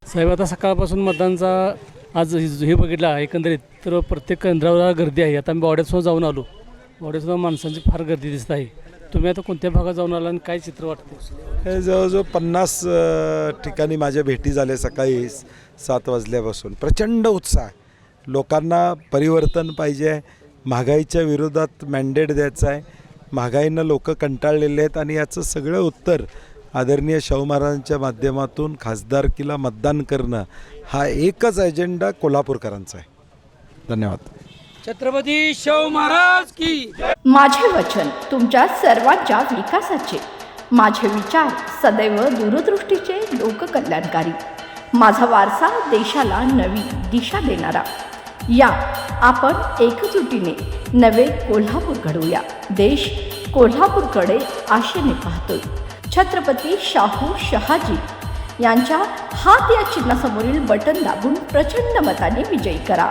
साहेब आता सकाळपासून मतदानचा आज हे बघितलं एकंदरीत तर प्रत्येक केंद्रावर गर्दी आहे. आता मी वाड्यातसुद्धा जाऊन आलो. वाड्यातसुद्धा माणसांची फार गर्दी दिसत आहे. तुम्ही आता कोणत्या भागात जाऊन आला आणि काय चित्र वाटते? हे जवळजवळ 50 ठिकाणी माझ्या भेटी झाल्या सकाळी 7 वाजल्यापासून. प्रचंड उत्साह. लोकांना परिवर्तन पाहिजे आहे. महागाईच्या विरोधात मॅन्डेट द्यायचं आहे. महागाईनं लोक कंटाळलेले आहेत आणि याचं सगळं उत्तर आदरणीय शाहू महाराजांच्या माध्यमातून खासदारकीला मतदान करणं हा एकच एजेंडा कोल्हापूरकरांचा आहे. धन्यवाद. छत्रपती शाहू महाराज की. माझे वचन तुमच्या सर्वांच्या विकासाचे, माझे विचार सदैव दूरदृष्टीचे, लोककल्याणकारी, माझा वारसा देशाला नवी दिशा देणारा. या आपण एकजुटीने नवे कोल्हापूर घडवूया. देश कोल्हापूरकडे आशेने पाहतोय. छत्रपती शाहू शहाजी यांच्या हात या चिन्हासमोरील बटन दाबून प्रचंड मताने विजयी करा.